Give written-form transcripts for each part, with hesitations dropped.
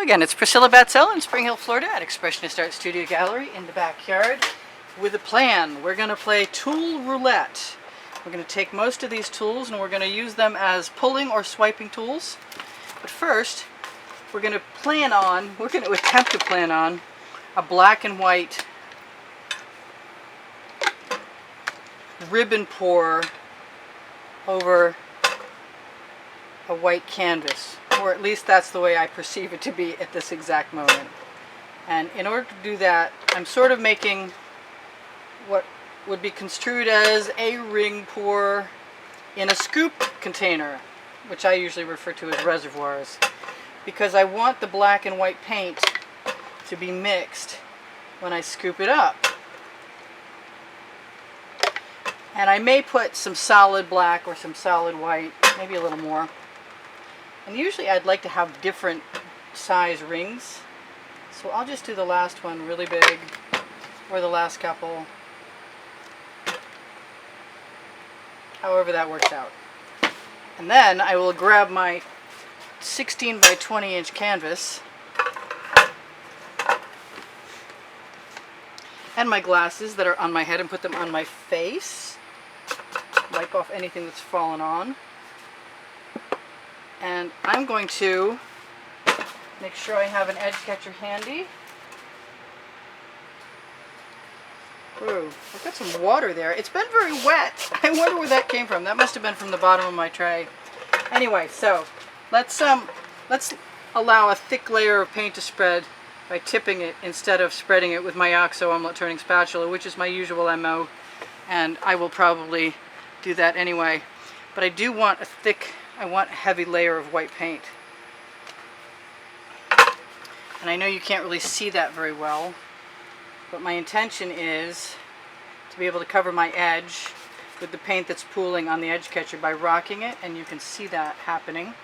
Again, it's Priscilla Batzell in Spring Hill, Florida at Expressionist Art Studio Gallery in the backyard with a plan. We're going to play tool roulette. We're going to take most of these tools and we're going to use them as pulling or swiping tools. But first, we're going to attempt to plan on a black and white ribbon pour over a white canvas. Or at least that's the way I perceive it to be at this exact moment. And in order to do that, I'm sort of making what would be construed as a ring pour in a scoop container, which I usually refer to as reservoirs, because I want the black and white paint to be mixed when I scoop it up. And I may put some solid black or some solid white, maybe a little more. And usually I'd like to have different size rings. So I'll just do the last one really big, or the last couple. However that works out. And then I will grab my 16 by 20 inch canvas and my glasses that are on my head and put them on my face. Wipe off anything that's fallen on. And I'm going to make sure I have an edge catcher handy. Ooh, I've got some water there. It's been very wet. I wonder where that came from. That must have been from the bottom of my tray. Anyway, so let's allow a thick layer of paint to spread by tipping it instead of spreading it with my OXO omelet turning spatula, which is my usual MO, and I will probably do that anyway. But I do want I want a heavy layer of white paint. And I know you can't really see that very well, but my intention is to be able to cover my edge with the paint that's pooling on the edge catcher by rocking it, and you can see that happening,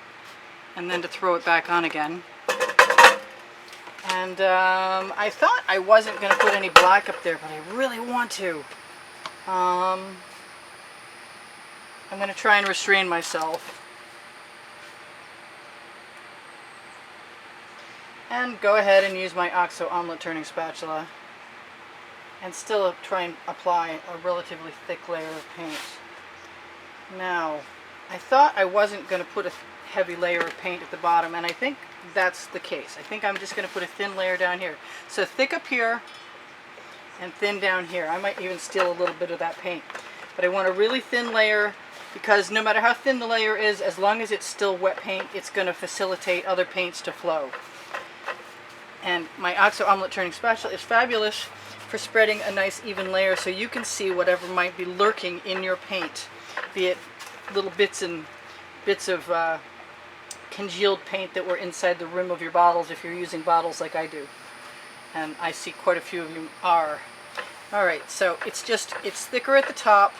and then to throw it back on again. And I thought I wasn't going to put any black up there, but I really want to. I'm going to try and restrain myself. And go ahead and use my OXO omelet turning spatula and still try and apply a relatively thick layer of paint. Now, I thought I wasn't going to put a heavy layer of paint at the bottom, and I think that's the case. I think I'm just going to put a thin layer down here. So thick up here and thin down here. I might even steal a little bit of that paint. But I want a really thin layer, because no matter how thin the layer is, as long as it's still wet paint, it's going to facilitate other paints to flow. And my OXO omelet turning spatula is fabulous for spreading a nice even layer so you can see whatever might be lurking in your paint, be it little bits of congealed paint that were inside the rim of your bottles if you're using bottles like I do. And I see quite a few of you are. Alright, so it's thicker at the top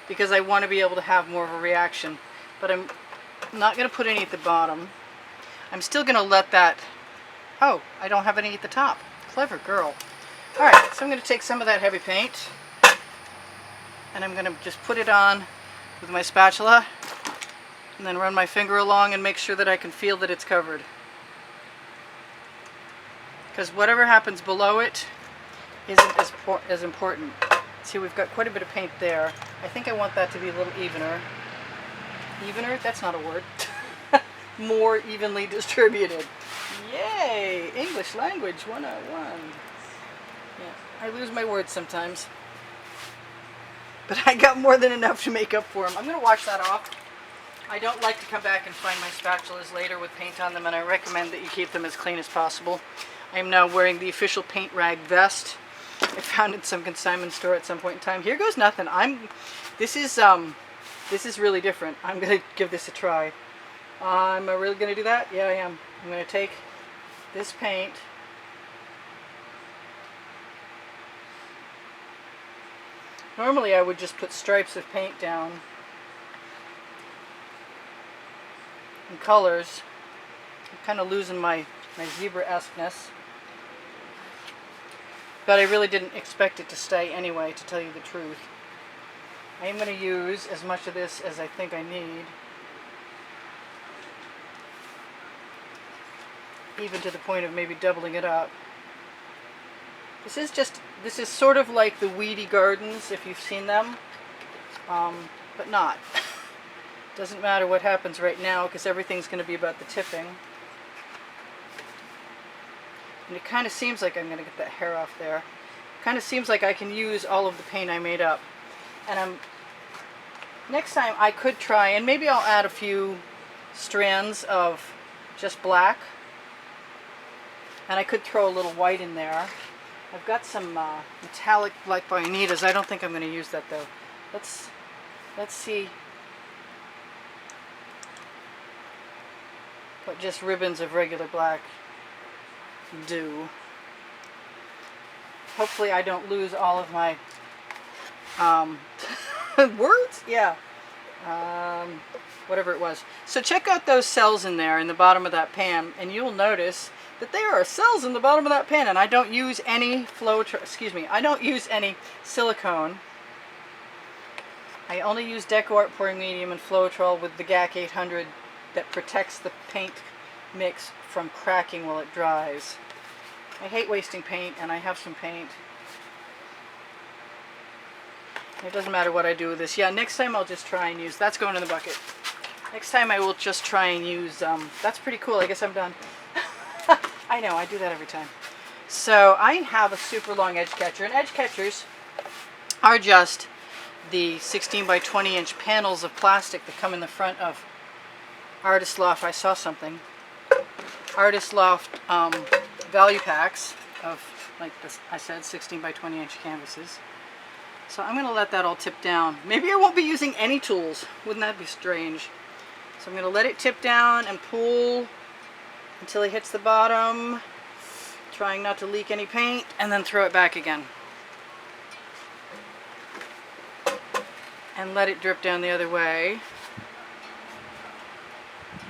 because I want to be able to have more of a reaction, but I'm not going to put any at the bottom. I'm still going to let that... Oh, I don't have any at the top. Clever girl. Alright, so I'm going to take some of that heavy paint and I'm going to just put it on with my spatula and then run my finger along and make sure that I can feel that it's covered. Because whatever happens below it isn't as important. See, we've got quite a bit of paint there. I think I want that to be a little evener. Evener? That's not a word. More evenly distributed. Yay! English language 101. Yeah, I lose my words sometimes. But I got more than enough to make up for them. I'm going to wash that off. I don't like to come back and find my spatulas later with paint on them, and I recommend that you keep them as clean as possible. I am now wearing the official paint rag vest I found in some consignment store at some point in time. Here goes nothing. This is really different. I'm going to give this a try. Am I really going to do that? Yeah, I am. I'm going to take this paint Normally I would just put stripes of paint down in colors. I'm kind of losing my zebra-esqueness. But I really didn't expect it to stay anyway, to tell you the truth. I am going to use as much of this as I think I need. even to the point of maybe doubling it up. This is sort of like the Weedy gardens, if you've seen them, but not. Doesn't matter what happens right now because everything's going to be about the tipping. And it kind of seems like I'm going to get that hair off there. Kind of seems like I can use all of the paint I made up. And next time I could try, and maybe I'll add a few strands of just black. And I could throw a little white in there. I've got some metallic like Bonitas. I don't think I'm going to use that though. Let's see what just ribbons of regular black do. Hopefully I don't lose all of my words? Yeah. Whatever it was. So check out those cells in there in the bottom of that pan, and you'll notice that there are cells in the bottom of that pan, and I don't use any I don't use any silicone. I only use Deco Art pouring medium and Floetrol with the GAC 800 that protects the paint mix from cracking while it dries. I hate wasting paint, and I have some paint. It doesn't matter what I do with this. Yeah, next time I'll just try and use, that's going in the bucket. Next time I will just try and use, that's pretty cool. I guess I'm done. I know, I do that every time. So I have a super long edge catcher, and edge catchers are just the 16 by 20 inch panels of plastic that come in the front of Artist Loft. I saw something. Artist Loft value packs of, like this, I said, 16 by 20 inch canvases. So I'm going to let that all tip down. Maybe I won't be using any tools. Wouldn't that be strange? So I'm going to let it tip down and pull until it hits the bottom, trying not to leak any paint, and then throw it back again. And let it drip down the other way.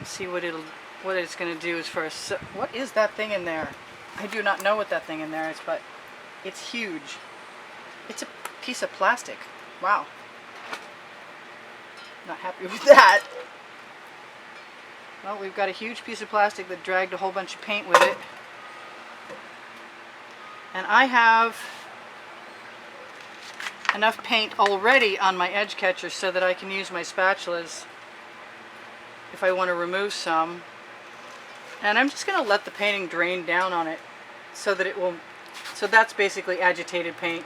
See what it's going to do as far as, what is that thing in there? I do not know what that thing in there is, but it's huge. It's a piece of plastic. Wow. Not happy with that. Well, we've got a huge piece of plastic that dragged a whole bunch of paint with it. And I have enough paint already on my edge catcher so that I can use my spatulas if I want to remove some. And I'm just going to let the painting drain down on it so that it will, so that's basically agitated paint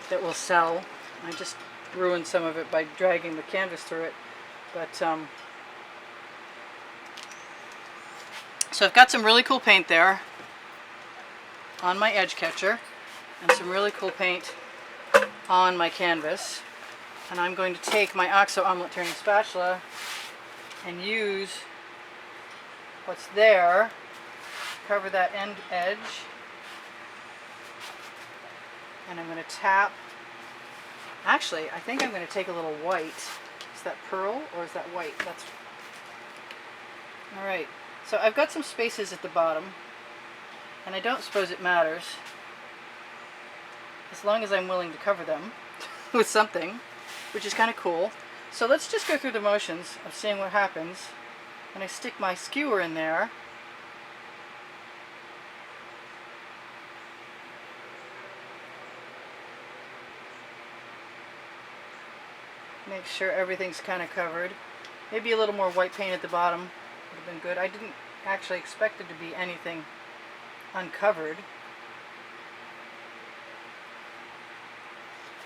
that will sell. I just ruined some of it by dragging the canvas through it. But so I've got some really cool paint there on my edge catcher and some really cool paint on my canvas. And I'm going to take my OXO omelet turning spatula and use what's there, cover that end edge, and I'm going to tap. Actually, I think I'm going to take a little white. Is that pearl or is that white? That's alright. So I've got some spaces at the bottom, and I don't suppose it matters as long as I'm willing to cover them with something, which is kind of cool. So let's just go through the motions of seeing what happens. And I stick my skewer in there. Make sure everything's kind of covered. Maybe a little more white paint at the bottom would have been good. I didn't actually expect it to be anything uncovered.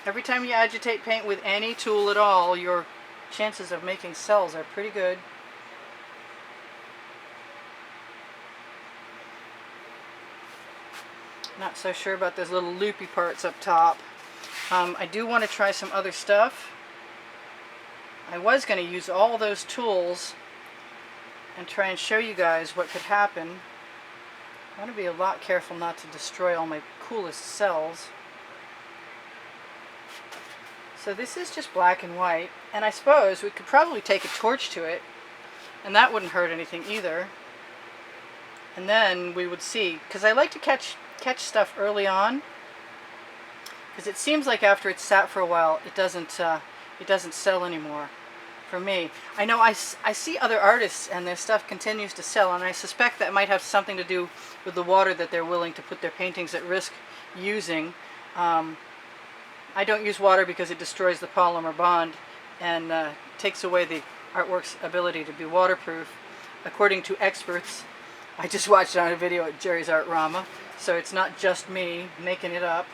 Every time you agitate paint with any tool at all, your chances of making cells are pretty good. Not so sure about those little loopy parts up top. I do want to try some other stuff. I was going to use all those tools and try and show you guys what could happen. I want to be a lot careful not to destroy all my coolest cells. So this is just black and white, and I suppose we could probably take a torch to it, and that wouldn't hurt anything either. And then we would see, because I like to catch stuff early on, because it seems like after it's sat for a while, it doesn't sell anymore. for me. I know I see other artists and their stuff continues to sell, and I suspect that might have something to do with the water that they're willing to put their paintings at risk using. I don't use water because it destroys the polymer bond and takes away the artwork's ability to be waterproof, according to experts. I just watched it on a video at Jerry's Artrama, so it's not just me making it up.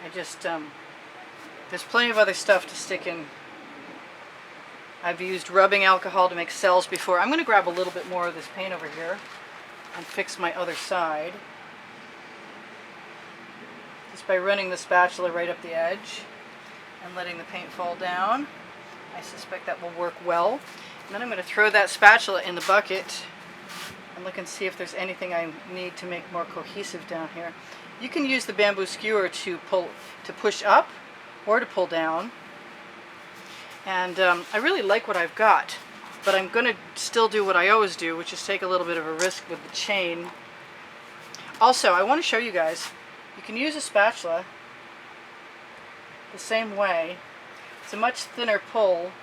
I just, there's plenty of other stuff to stick in. I've used rubbing alcohol to make cells before. I'm going to grab a little bit more of this paint over here and fix my other side. Just by running the spatula right up the edge and letting the paint fall down. I suspect that will work well. And then I'm going to throw that spatula in the bucket and look and see if there's anything I need to make more cohesive down here. You can use the bamboo skewer to push up or to pull down. And I really like what I've got, but I'm going to still do what I always do, which is take a little bit of a risk with the chain. Also, I want to show you guys, you can use a spatula the same way. It's a much thinner pull.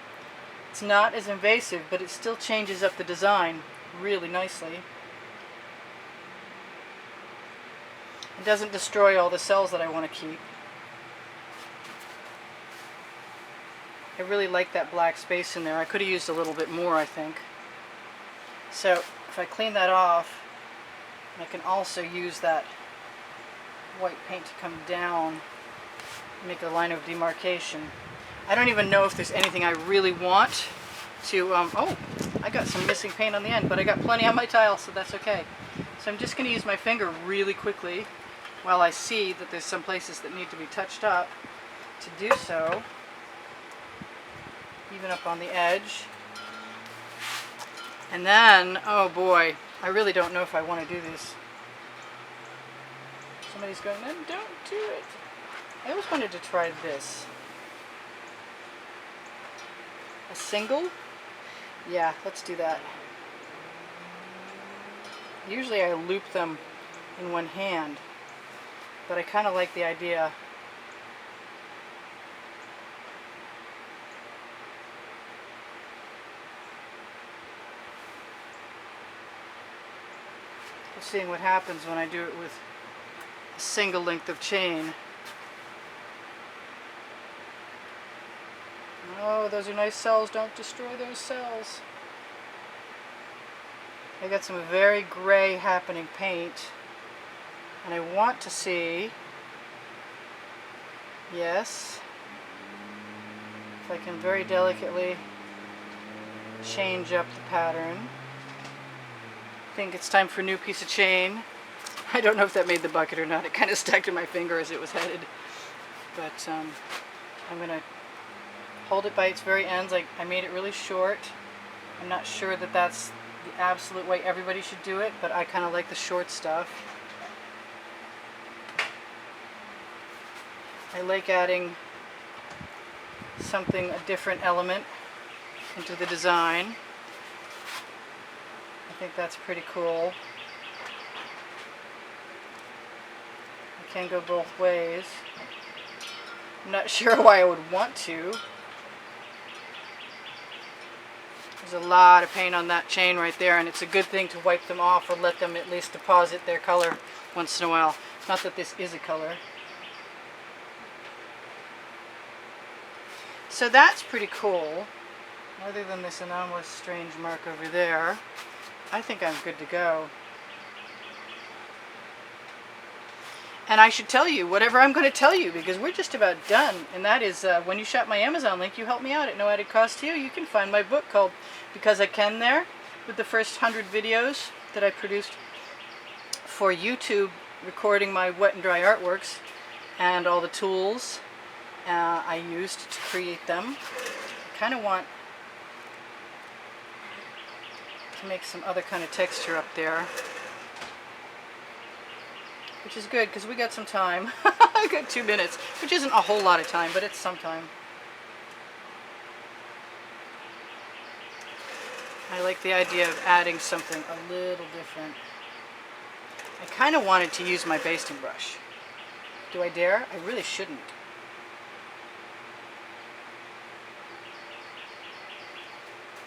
It's not as invasive, but it still changes up the design really nicely. It doesn't destroy all the cells that I want to keep. I really like that black space in there. I could have used a little bit more, I think. So if I clean that off, I can also use that white paint to come down and make a line of demarcation. I don't even know if there's anything I really want to, oh, I got some missing paint on the end, but I got plenty on my tile, so that's okay. So I'm just going to use my finger really quickly while I see that there's some places that need to be touched up to do so. Even up on the edge. And then, oh boy, I really don't know if I want to do this. Somebody's going, no, don't do it. I always wanted to try this. A single? Yeah, let's do that. Usually I loop them in one hand, but I kind of like the idea. Of seeing what happens when I do it with a single length of chain. Oh, those are nice cells. Don't destroy those cells. I got some very gray happening paint, and I want to see, yes, if I can very delicately change up the pattern. I think it's time for a new piece of chain. I don't know if that made the bucket or not. It kind of stuck to my finger as it was headed. But I'm going to hold it by its very ends. I made it really short. I'm not sure that that's the absolute way everybody should do it, but I kind of like the short stuff. I like adding something, a different element into the design. I think that's pretty cool. I can go both ways. I'm not sure why I would want to. There's a lot of paint on that chain right there, and it's a good thing to wipe them off or let them at least deposit their color once in a while. Not that this is a color. So that's pretty cool. Other than this anomalous strange mark over there, I think I'm good to go. And I should tell you whatever I'm going to tell you, because we're just about done. And that is, when you shop my Amazon link, you help me out at no added cost to you. You can find my book called Because I Can there, with the first 100 videos that I produced for YouTube, recording my wet and dry artworks and all the tools I used to create them. I kind of want to make some other kind of texture up there, which is good because we got some time. I got 2 minutes, which isn't a whole lot of time, but it's some time. I like the idea of adding something a little different. I kind of wanted to use my basting brush. Do I dare? I really shouldn't.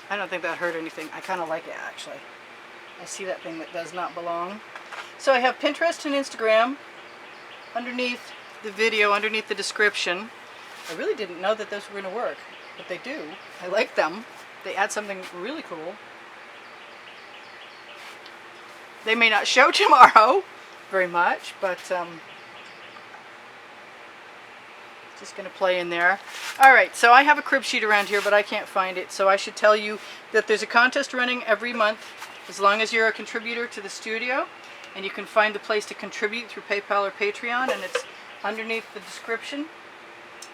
I don't think that hurt anything. I kind of like it, actually. I see that thing that does not belong. So I have Pinterest and Instagram underneath the video, underneath the description. I really didn't know that those were going to work, but they do. I like them. They add something really cool. They may not show tomorrow very much, but just going to play in there. Alright, so I have a crib sheet around here, but I can't find it, so I should tell you that there's a contest running every month, as long as you're a contributor to the studio, and you can find the place to contribute through PayPal or Patreon, and it's underneath the description.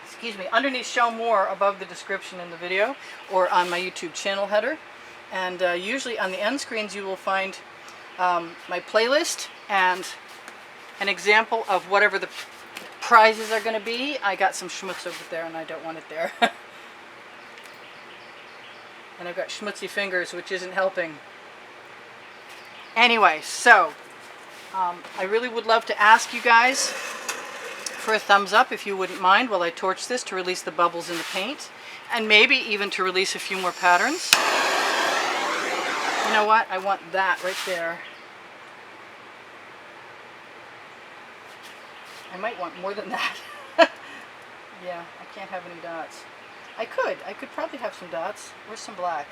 Excuse me, underneath Show More above the description in the video, or on my YouTube channel header. And usually on the end screens you will find my playlist and an example of whatever the prizes are going to be. I got some schmutz over there and I don't want it there. And I've got schmutzy fingers, which isn't helping. Anyway, so I really would love to ask you guys for a thumbs up if you wouldn't mind while I torch this to release the bubbles in the paint, and maybe even to release a few more patterns. You know what? I want that right there. I might want more than that. Yeah, I can't have any dots. I could probably have some dots. Where's some black?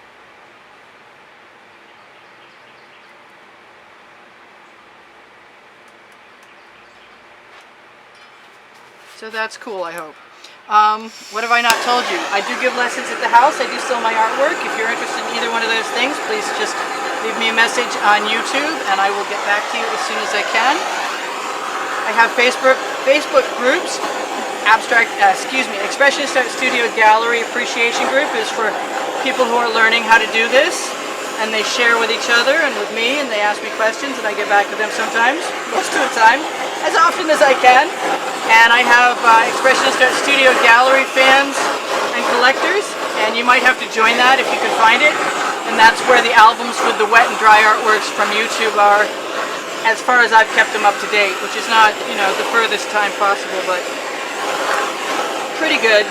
So that's cool, I hope. What have I not told you? I do give lessons at the house. I do sell my artwork. If you're interested in either one of those things, please just leave me a message on YouTube and I will get back to you as soon as I can. I have Facebook groups. Expressionist Art Studio Gallery Appreciation Group is for people who are learning how to do this, and they share with each other and with me, and they ask me questions and I get back to them sometimes, most of the time, as often as I can. And I have Expressionist Art Studio Gallery fans and collectors, and you might have to join that if you can find it. And that's where the albums with the wet and dry artworks from YouTube are, as far as I've kept them up to date, which is not, you know, the furthest time possible, but pretty good.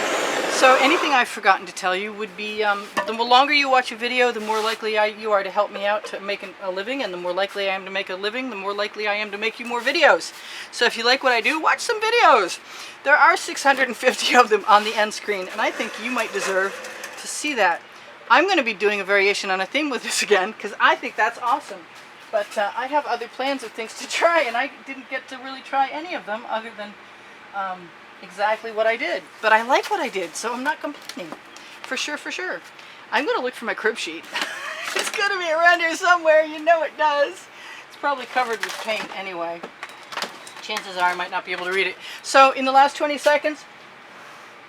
So anything I've forgotten to tell you would be, the longer you watch a video, the more likely you are to help me out to make a living, and the more likely I am to make a living, the more likely I am to make you more videos. So if you like what I do, watch some videos. There are 650 of them on the end screen, and I think you might deserve to see that. I'm going to be doing a variation on a theme with this again, because I think that's awesome. But I have other plans of things to try, and I didn't get to really try any of them other than exactly what I did. But I like what I did, so I'm not complaining. For sure, for sure. I'm going to look for my crib sheet. It's going to be around here somewhere, you know it does. It's probably covered with paint anyway. Chances are I might not be able to read it. So in the last 20 seconds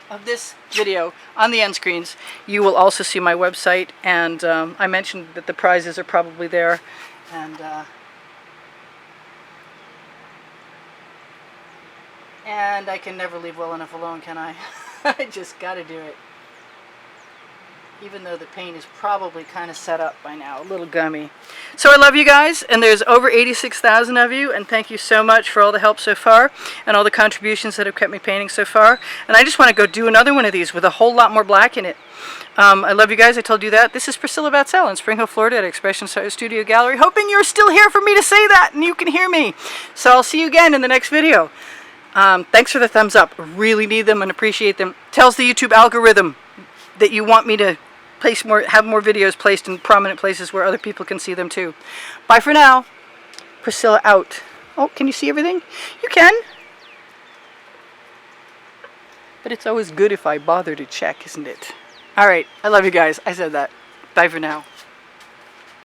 of this video, on the end screens, you will also see my website, and I mentioned that the prizes are probably there. And I can never leave well enough alone, can I? I just gotta do it. Even though the paint is probably kind of set up by now, a little gummy. So I love you guys, and there's over 86,000 of you, and thank you so much for all the help so far, and all the contributions that have kept me painting so far. And I just want to go do another one of these with a whole lot more black in it. I love you guys, I told you that. This is Priscilla Batzell in Spring Hill, Florida at Expressionist Art Studio Gallery, hoping you're still here for me to say that, and you can hear me. So I'll see you again in the next video. Thanks for the thumbs up. Really need them and appreciate them. Tells the YouTube algorithm that you want me to have more videos placed in prominent places where other people can see them too. Bye for now. Priscilla out. Oh, can you see everything? You can. But it's always good if I bother to check, isn't it? Alright, I love you guys. I said that. Bye for now.